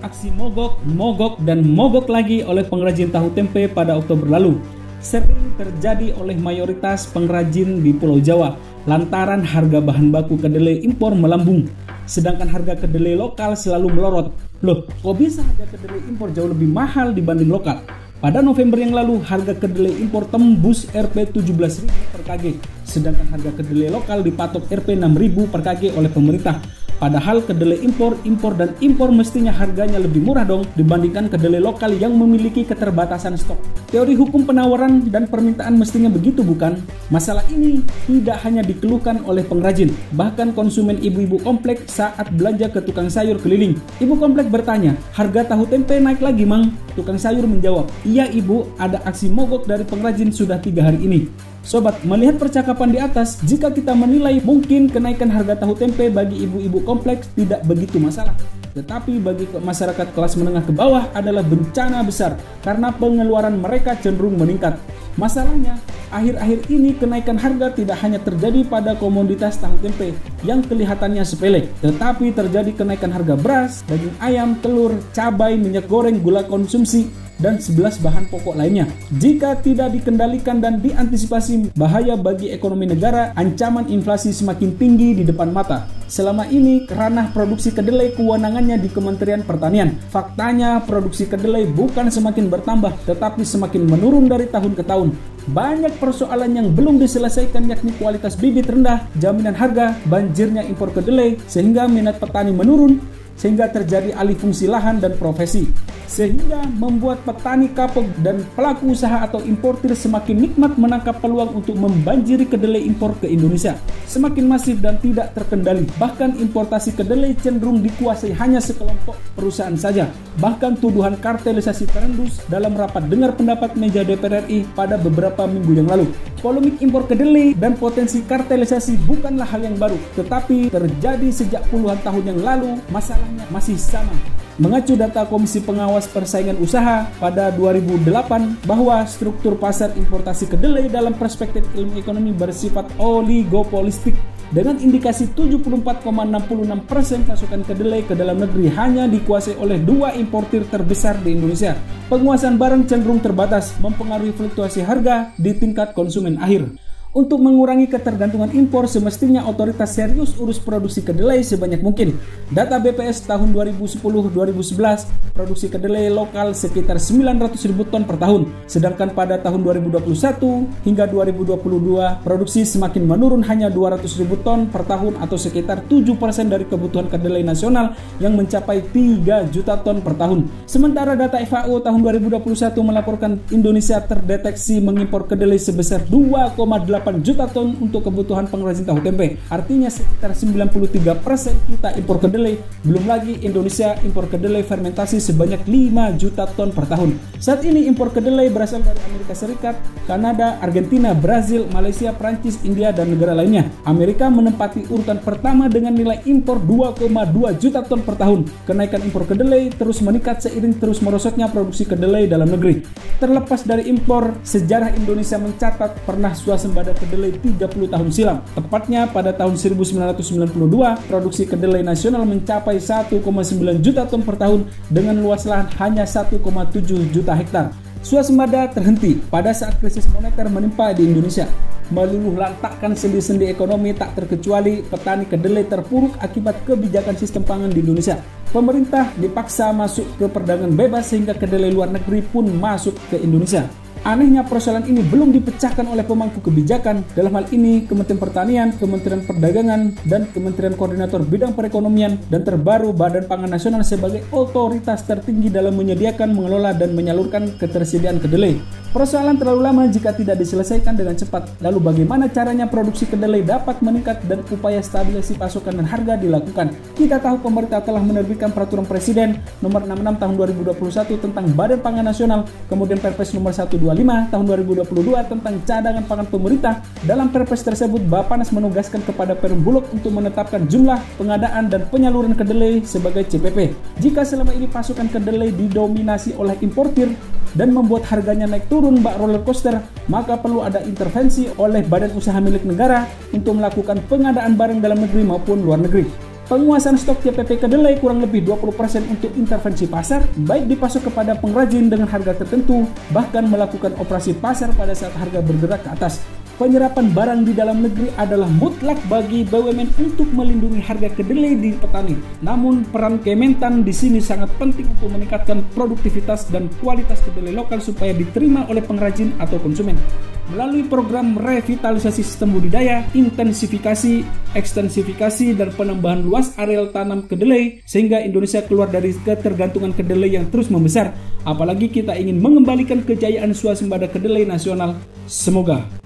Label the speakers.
Speaker 1: Aksi mogok, dan mogok lagi oleh pengrajin tahu tempe pada Oktober lalu sering terjadi oleh mayoritas pengrajin di Pulau Jawa lantaran harga bahan baku kedelai impor melambung, sedangkan harga kedelai lokal selalu melorot. Loh, kok bisa harga kedelai impor jauh lebih mahal dibanding lokal? Pada November yang lalu, harga kedelai impor tembus Rp 17.000 per kg, sedangkan harga kedelai lokal dipatok Rp 6.000 per kg oleh pemerintah. Padahal kedelai impor mestinya harganya lebih murah dong dibandingkan kedelai lokal yang memiliki keterbatasan stok. Teori hukum penawaran dan permintaan mestinya begitu, bukan? Masalah ini tidak hanya dikeluhkan oleh pengrajin, bahkan konsumen ibu-ibu komplek saat belanja ke tukang sayur keliling. Ibu komplek bertanya, harga tahu tempe naik lagi, Mang? Tukang sayur menjawab, iya ibu, ada aksi mogok dari pengrajin sudah 3 hari ini. Sobat, melihat percakapan di atas, jika kita menilai mungkin kenaikan harga tahu tempe bagi ibu-ibu kompleks tidak begitu masalah. Tetapi bagi masyarakat kelas menengah ke bawah adalah bencana besar karena pengeluaran mereka cenderung meningkat. Masalahnya, akhir-akhir ini kenaikan harga tidak hanya terjadi pada komoditas tahu tempe yang kelihatannya sepele, tetapi terjadi kenaikan harga beras, daging ayam, telur, cabai, minyak goreng, gula konsumsi, dan 11 bahan pokok lainnya. Jika tidak dikendalikan dan diantisipasi, bahaya bagi ekonomi negara, ancaman inflasi semakin tinggi di depan mata. Selama ini, ranah produksi kedelai kewenangannya di Kementerian Pertanian. Faktanya, produksi kedelai bukan semakin bertambah, tetapi semakin menurun dari tahun ke tahun. Banyak persoalan yang belum diselesaikan, yakni kualitas bibit rendah, jaminan harga, banjirnya impor kedelai, sehingga minat petani menurun, sehingga terjadi alih fungsi lahan dan profesi, sehingga membuat petani kapok dan pelaku usaha atau importir semakin nikmat menangkap peluang untuk membanjiri kedelai impor ke Indonesia. Semakin masif dan tidak terkendali, bahkan importasi kedelai cenderung dikuasai hanya sekelompok perusahaan saja. Bahkan tuduhan kartelisasi terendus dalam rapat dengar pendapat meja DPR RI pada beberapa minggu yang lalu. Polemik impor kedelai dan potensi kartelisasi bukanlah hal yang baru, tetapi terjadi sejak puluhan tahun yang lalu. Masalahnya masih sama. Mengacu data Komisi Pengawas Persaingan Usaha pada 2008 bahwa struktur pasar importasi kedelai dalam perspektif ilmu ekonomi bersifat oligopolistik dengan indikasi 74,66% pasokan kedelai ke dalam negeri hanya dikuasai oleh 2 importir terbesar di Indonesia. Penguasaan barang cenderung terbatas, mempengaruhi fluktuasi harga di tingkat konsumen akhir. Untuk mengurangi ketergantungan impor, semestinya otoritas serius urus produksi kedelai sebanyak mungkin. Data BPS tahun 2010-2011, produksi kedelai lokal sekitar 900.000 ton per tahun. Sedangkan pada tahun 2021 hingga 2022, produksi semakin menurun hanya 200.000 ton per tahun atau sekitar 7% dari kebutuhan kedelai nasional yang mencapai 3 juta ton per tahun. Sementara data FAO tahun 2021 melaporkan Indonesia terdeteksi mengimpor kedelai sebesar 2,8 juta ton untuk kebutuhan pengrajin tahu tempe. Artinya sekitar 93% kita impor kedelai. Belum lagi Indonesia impor kedelai fermentasi sebanyak 5 juta ton per tahun. Saat ini impor kedelai berasal dari Amerika Serikat, Kanada, Argentina, Brazil, Malaysia, Prancis, India, dan negara lainnya. Amerika menempati urutan pertama dengan nilai impor 2,2 juta ton per tahun. Kenaikan impor kedelai terus meningkat seiring terus merosotnya produksi kedelai dalam negeri. Terlepas dari impor, sejarah Indonesia mencatat pernah swasembada kedelai 30 tahun silam. Tepatnya pada tahun 1992, produksi kedelai nasional mencapai 1,9 juta ton per tahun dengan luas lahan hanya 1,7 juta hektar. Swasembada terhenti pada saat krisis moneter menimpa di Indonesia. Meluluh lantakkan sendi-sendi ekonomi tak terkecuali petani kedelai terpuruk akibat kebijakan sistem pangan di Indonesia. Pemerintah dipaksa masuk ke perdagangan bebas sehingga kedelai luar negeri pun masuk ke Indonesia. Anehnya persoalan ini belum dipecahkan oleh pemangku kebijakan, dalam hal ini Kementerian Pertanian, Kementerian Perdagangan, dan Kementerian Koordinator Bidang Perekonomian, dan terbaru Badan Pangan Nasional sebagai otoritas tertinggi dalam menyediakan, mengelola, dan menyalurkan ketersediaan kedelai. Persoalan terlalu lama jika tidak diselesaikan dengan cepat. Lalu bagaimana caranya produksi kedelai dapat meningkat dan upaya stabilisasi pasokan dan harga dilakukan? Kita tahu pemerintah telah menerbitkan Peraturan Presiden Nomor 66 Tahun 2021 tentang Badan Pangan Nasional, kemudian Perpres Nomor 125 Tahun 2022 tentang cadangan pangan pemerintah. Dalam Perpres tersebut, Bappenas menugaskan kepada Perum Bulog untuk menetapkan jumlah pengadaan dan penyaluran kedelai sebagai CPP. Jika selama ini pasokan kedelai didominasi oleh importir dan membuat harganya naik turun bak roller coaster, maka perlu ada intervensi oleh badan usaha milik negara untuk melakukan pengadaan barang dalam negeri maupun luar negeri. Penguasaan stok CPP kedelai kurang lebih 20% untuk intervensi pasar, baik dipasok kepada pengrajin dengan harga tertentu, bahkan melakukan operasi pasar pada saat harga bergerak ke atas. Penyerapan barang di dalam negeri adalah mutlak bagi BUMN untuk melindungi harga kedelai di petani. Namun peran Kementan di sini sangat penting untuk meningkatkan produktivitas dan kualitas kedelai lokal supaya diterima oleh pengrajin atau konsumen. Melalui program revitalisasi sistem budidaya, intensifikasi, ekstensifikasi, dan penambahan luas areal tanam kedelai, sehingga Indonesia keluar dari ketergantungan kedelai yang terus membesar. Apalagi kita ingin mengembalikan kejayaan swasembada kedelai nasional. Semoga